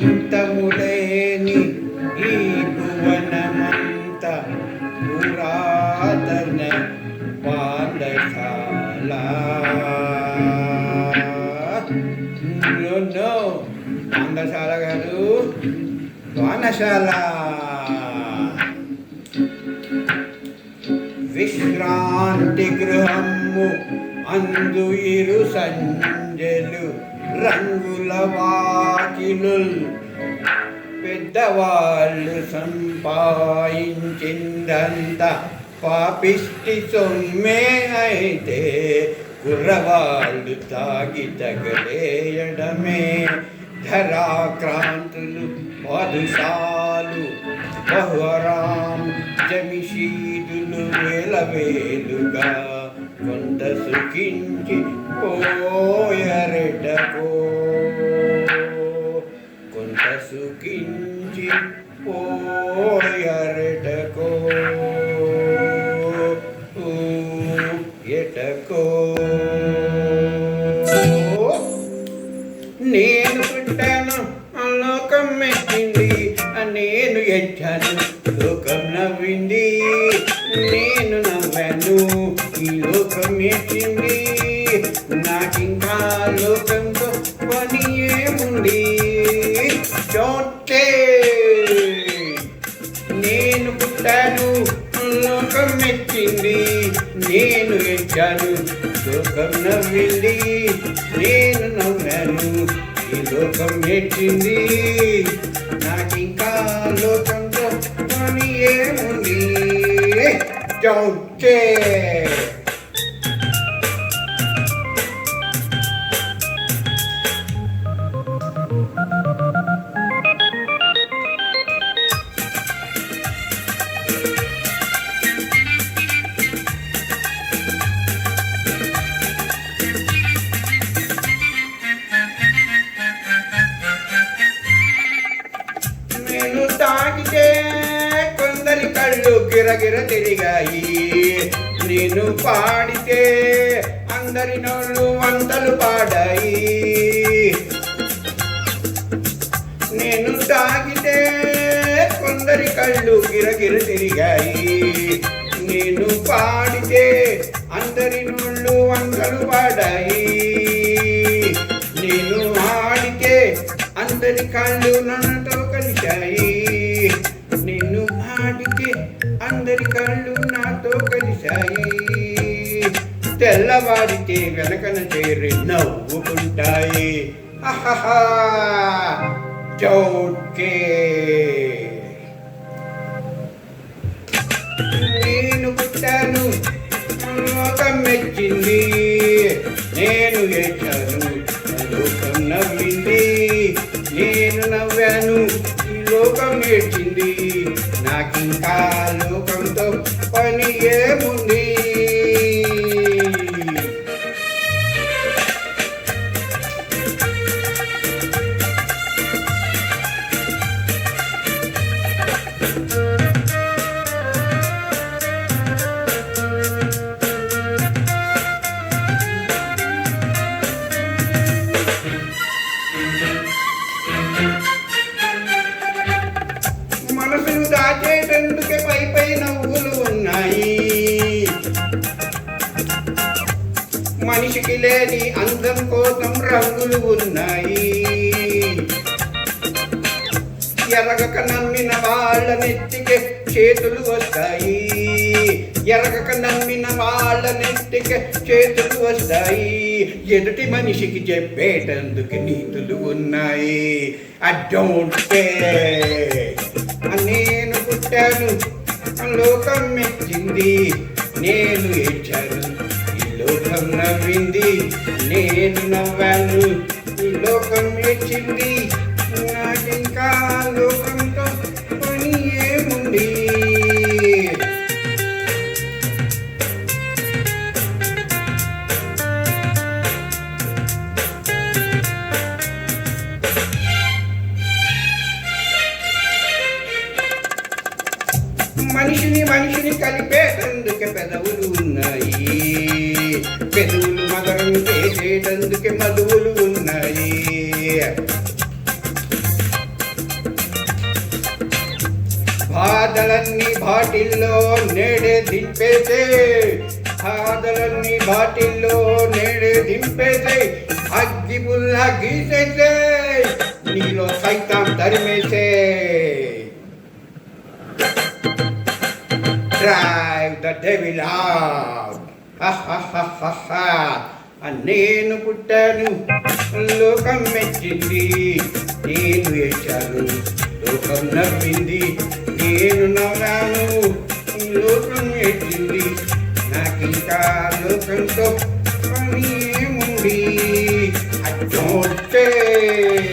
అంతములేని ఈ భువనమంత పురాతన పాఠశాల. పాఠశాల గారు వానశాల. విశ్రాంతి గృహము అందు ఇరు సంజలు రంగుల వాకిలు పెద్దవాళ్ళు సంపాదించిందంత పాపిష్టి సొమ్మే అయితే కుర్రవాళ్ళు తాగి తగలేయడమే. ధరాక్రాంతులు మధుశాలు బహురాం జమిషీదులు వేలవేలుగా కొంత సుఖించి పోయరెటకో, కొంత సుఖించి పోయరెటకో ఎటకో. నేను పుట్టాను లోకం మెచ్చింది, నేను ఎచ్చాను లోకం నవ్వింది. నేను నవ్వాను ఈ లోకం మెచ్చింది, నాకింకా లోకంతో పని ఏముంది. చోటే నేను పుట్టాను లోకం మెచ్చింది, నేను ఎచ్చాను లోకం నవ్వింది. నేను నవ్వాను ఈ లోకం మెచ్చింది, నాకింకా లోకంతో పని ఏముంది. చోటే నేను తాకితే కొందరి కళ్ళు గిరగిర తిరిగాయి, నేను పాడితే అందరి నోళ్ళు వంటలు పాడాయి. నేను తాకితే కొందరి కళ్ళు గిరగిర తిరిగాయి, నేను పాడితే అందరి నోళ్ళు వంటలు పాడాయి. నేను ఆడితే అందరి కళ్ళు నన్నతో కలిశాయి, నిన్ను ఆడితే అందరి కళ్ళు నాతో కలిశాయి. తెల్లవారితే వెనకన చేరి నవ్వుకుంటాయి. చౌట్కే నేను పుట్టాను లోకం మెచ్చింది, నేను ఏడ్చాను లోకం నవ్వింది. నేను నవ్వాను ఈ లోకం ఏడ్చింది, నాకింకా లోకంతో పని ఏముంది. మనసును దాచేటందుకే పై నవ్వులు ఉన్నాయి, మనిషికి లేని అందం కోసం రంగులు ఉన్నాయి. ఎరగక నమ్మిన వాళ్ళ నెత్తికే చేతులు వస్తాయి, ఎరగక నమ్మిన వాళ్ళ నెత్తికే చేతులు వస్తాయి. ఎదుటి మనిషికి చెప్పేటందుకు నీతులు ఉన్నాయి. I don't care. నేను పుట్టాను లోకం మెచ్చింది, నేను ఏడ్చాను ఈ లోకం నవ్వింది. నేను నవ్వాను ఈ లోకం మెచ్చింది, నాకింకా లోకంతో పని ఏముంది. మనిషిని కలిపేటందుకే పెదవులు ఉన్నాయి, పెదవులు మదరం చేసేటందుకే మధువులు ఉన్నాయి. బాధలన్నీ బాటిల్లో నేడే దింపేసే, బాధలన్నీ బాటిల్లో నేడే దింపేసే, అగ్గి పుల్ల గీసేసే, నీలో సైతం తరిమేసే. Drive the devil out. నేను పుట్టాను లోకం మెచ్చింది, నేను వేశాను లోకం నవ్వింది, నేను నవ్వాను లోకం మెచ్చింది, నాకింకా లోకంతో పని ఏముంది. I don't care.